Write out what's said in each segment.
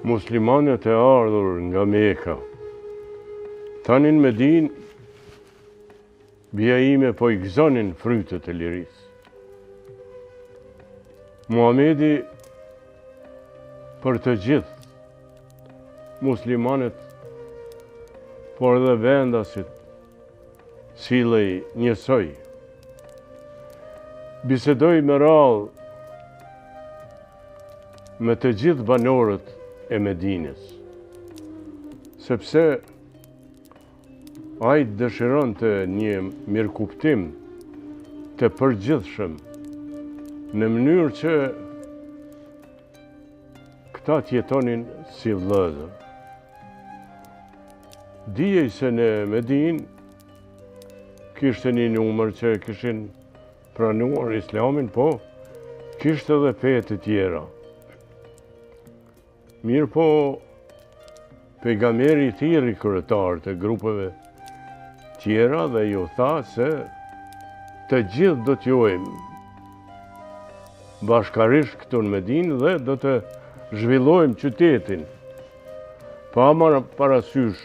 muslimanët e ardhur nga Meka, tanin Medinë, bia ime po I gëzonin frytet e lirisë. Muhamedi për të gjithë muslimanët, por edhe vendasit, sillej njësoj. Bisedoj me radhë me të gjithë banorët e Medinës, sepse ai dëshironte një mirëkuptim të përgjithshëm në mënyrë që këta t'jetonin si vëllezër. Dijej se në Medinë kishte një numër që kishin pranuar Islamin, po kishte edhe fe të tjera. Mirë po, pejgamberi I thirri kryetar të grupeve tjera dhe ju tha se të gjithë do t'jojmë bashkarisht këtu në Medinë dhe do të zhvillojmë qytetin, pa marrë parasysh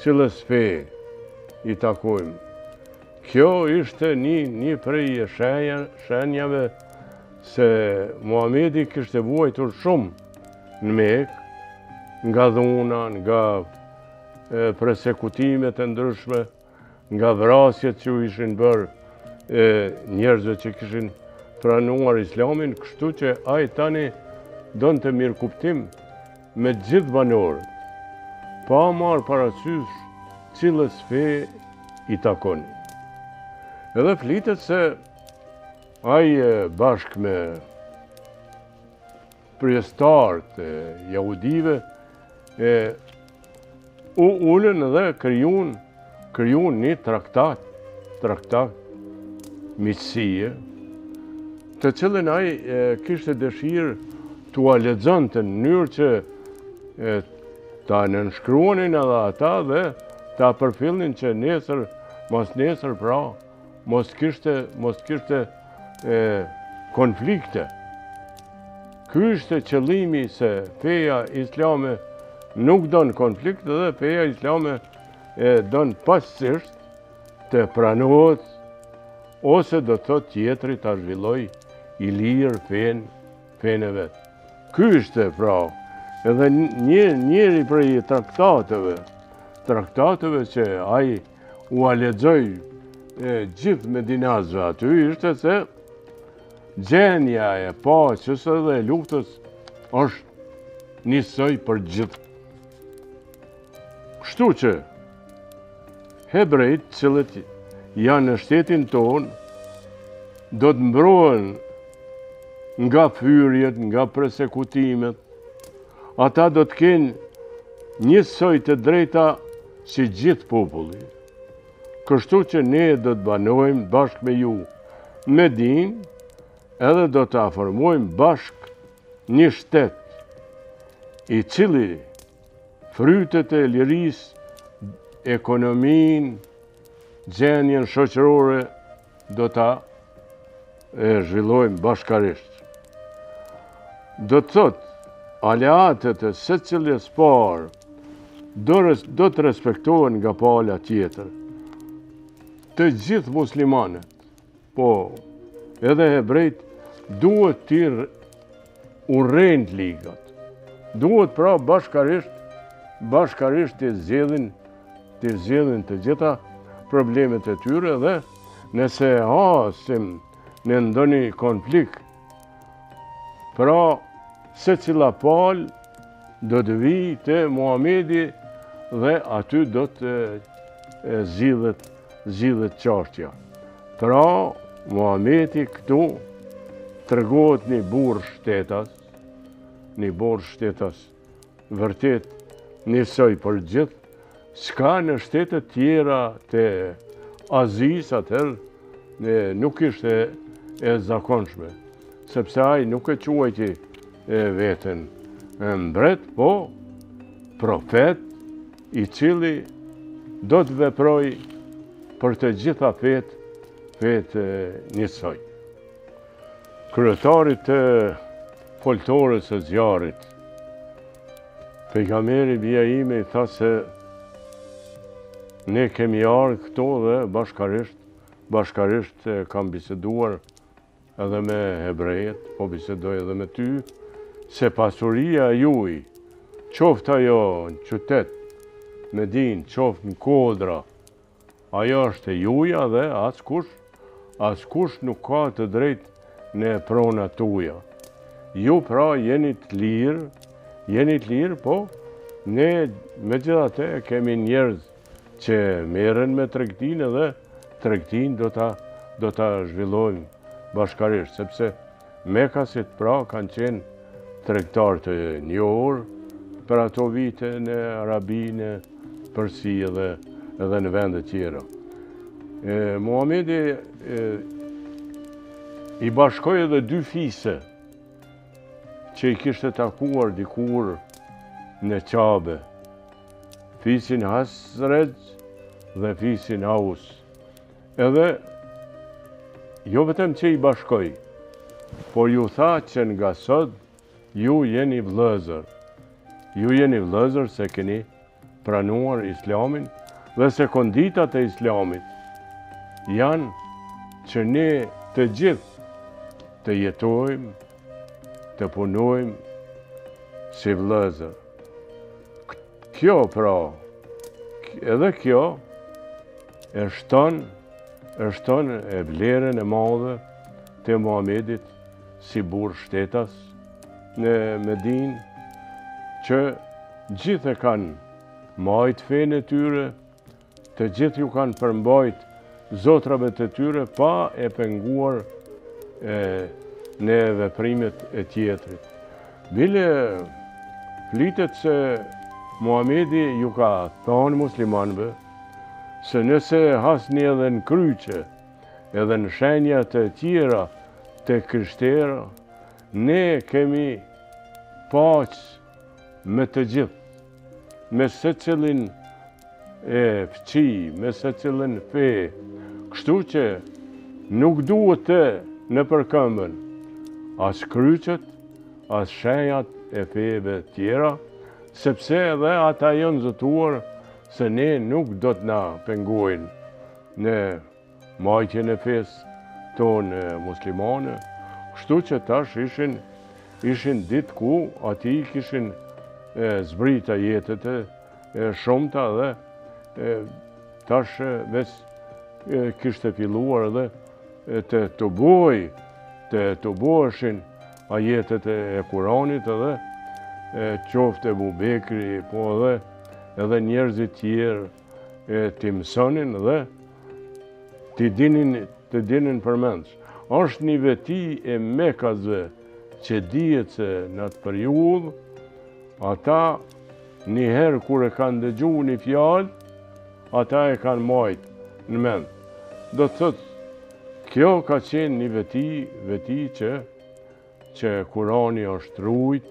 cilës fe I takojmë. Kjo ishte një prej shenjave se Muhamedi kishte vuajtur shumë në Mekë, nga dhuna, nga persekutimet e ndryshme, nga vrasjet që ishin bërë njerëzve që kishin pranuar Islamin, kështu që ai tani donte mirëkuptim me gjithë banorët, pa marrë parasysh cilës fe I takoni. Edhe flitet se ai bashkë me prjestarët e jahudive u ulën dhe krijuan një traktat miqësie, të cilën ai kishte dëshirë t'ua lexonte në mënyrë që ta nënshkruanin edhe ata dhe ta përfillnin që mos nesër pra, mos kishte konflikte. Ky ishte qëllimi se feja islame nuk don konflikt dhe feja islame don pastësisht të pranohet ose do të thotë tjetri ta zhvilloj I lirë fenë e vet. Ky ishte pra edhe njëri prej traktateve që ai u lexoi gjithë medinasve aty ishte se gjenja e paqes dhe luftës është njësoj për gjithë. Kështu që hebrejt cilët janë në shtetin tonë do të mbrohen nga fyrjet, nga persekutimet, ata do të kenë njësoj të drejta si gjithë populli. Kështu që ne do të banojmë bashkë me ju Medinë, edhe do të afërmojmë bashkë një shtet I cili frytet e lirisë, ekonominë, gjendjen shoqërore do ta zhvillojmë bashkarisht. Do të thotë aleatet e secilës parë do të respektohen nga pala tjetër. Të gjithë muslimanët, po edhe hebrejt, duhet t'i urrejnë ligat. Duhet pra bashkarisht t'i zgjedhin të gjitha problemet e tyre dhe nëse hasim në ndonjë konflikt, pra secila palë do të vijë te Muhamedi dhe aty do të zgjidhet çështja. Pra Muhamedi këtu tregohet një burr shtetas, vërtet njësoj për gjithë, s'ka në shtetet tjera të Azisë atëherë nuk ishte e zakonshme, sepse ai nuk e quajti veten mbret, po profet I cili do të veproj për të gjitha fetë njësoj. Kryetari të foltores së zjarrit Pejgamberi bia ime i tha se ne kemi ardhur këto dhe bashkarisht kam biseduar edhe me hebrejët, po bisedoj edhe me ty, se pasuria juj, qoftë ajo në qytet, Medinë, qoftë në Kodra, ajo është e juja dhe askush nuk ka të drejtë në pronat tuaja. Ju pra jeni të lirë, po ne megjithatë kemi njerëz që merren me tregtinë dhe tregtinë do ta zhvillojmë bashkarisht, sepse mekasit pra kanë qenë tregtar të njohur për ato vite në Arabi, në Persi edhe në vende tjera. Muhamedi i bashkoi edhe dy fise që i kishte takuar dikur në Qabe, fisin Hasrejj dhe fisin Aus. Edhe jo vetëm që i bashkoi, por ju tha që nga sot ju jeni vëllezër. Ju jeni vëllezër se keni pranuar Islamin dhe se konditat e Islamit janë që ne të gjithë të jetojmë, të punojmë si vëllezër. Kjo pra, edhe kjo e shton e vlerën e madhe të Muhamedit si burr shtetas në Medinë, që gjithë e kanë majt fenë e tyre, të gjithë ju kanë përmbajt zotrave të tyre pa e penguar në veprimet e tjetrit. Bile flitet se Muhamedi ju ka thonë muslimanëve se nëse hasni edhe në kryqe, edhe në shenja të tjera të krishterë, ne kemi paqë me të gjithë, me secilin e fqi, me secilin fe, kështu që nuk duhet të në përkëmbën as kryqet, as shenjat e feve tjera, sepse edhe ata janë zëtuar se ne nuk do të na pengojnë në majtjen e fesë tonë muslimane, kështu që tash ishin ditë ku ati kishin zbrita jetët e shumëta dhe tash ves kishte filluar edhe të boheshin ajetet e Kuranit edhe qoftë Ebu Bekri, po edhe njerëzit tjerë të mësonin dhe të dinin përmendsh. Është një veti e Mekasve që dihet se në atë periudhë ata njëherë kur e kanë dëgju një fjalë, ata e kanë majt në mend. Do të thotë, kjo ka qenë një veti që Kurani është rujt,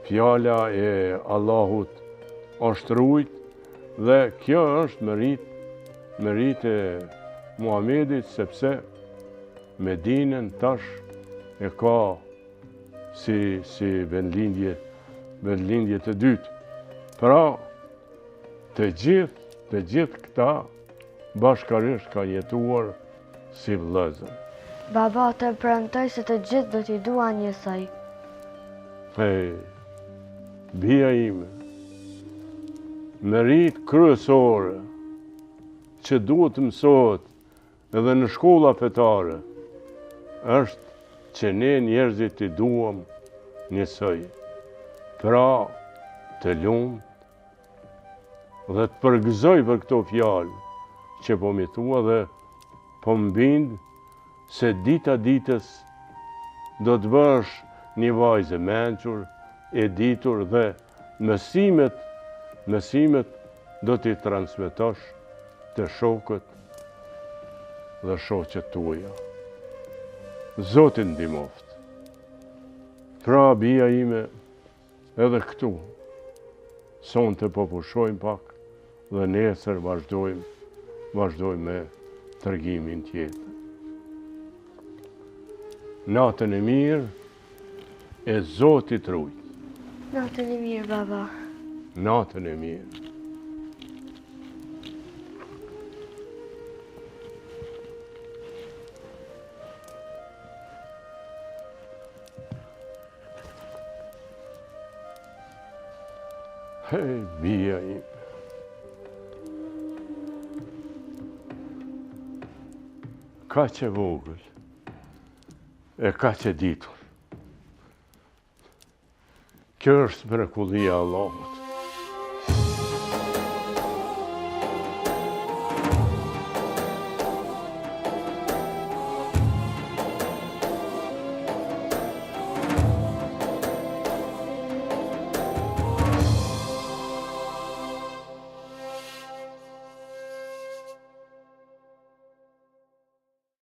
fjala e Allahut është rujt, dhe kjo është merit e Muhamedit, sepse Medinën tash e ka si vendlindje të dytë. Pra, të gjithë këta bashkarisht ka jetuar si vëllezër. Baba, të premtoj se të gjithë do t'i duan njësoj. Bia ime, merit kryesore që duhet të mësohet edhe në shkolla fetare, është që ne njerëzit t'i duam njësoj. Pra, të lumt dhe të përgëzoj për këto fjalë që po mi thua dhe po mbind se dita ditës do të bësh një vajzë e mençur, e ditur dhe mësimet do t'i transmetosh të shokët dhe shoqet tuaja. Zotin ndihmoft. Pra, bia ime, edhe këtu, sonte po pushojmë pak dhe nesër vazhdojmë me tregimin tjetër. Natën e mirë e Zotit rujt. Natën e mirë, baba. natën e mirë. Hej, bia im. Ka që vogël, e ka që ditur. Kjo është mrekullia e Allahut.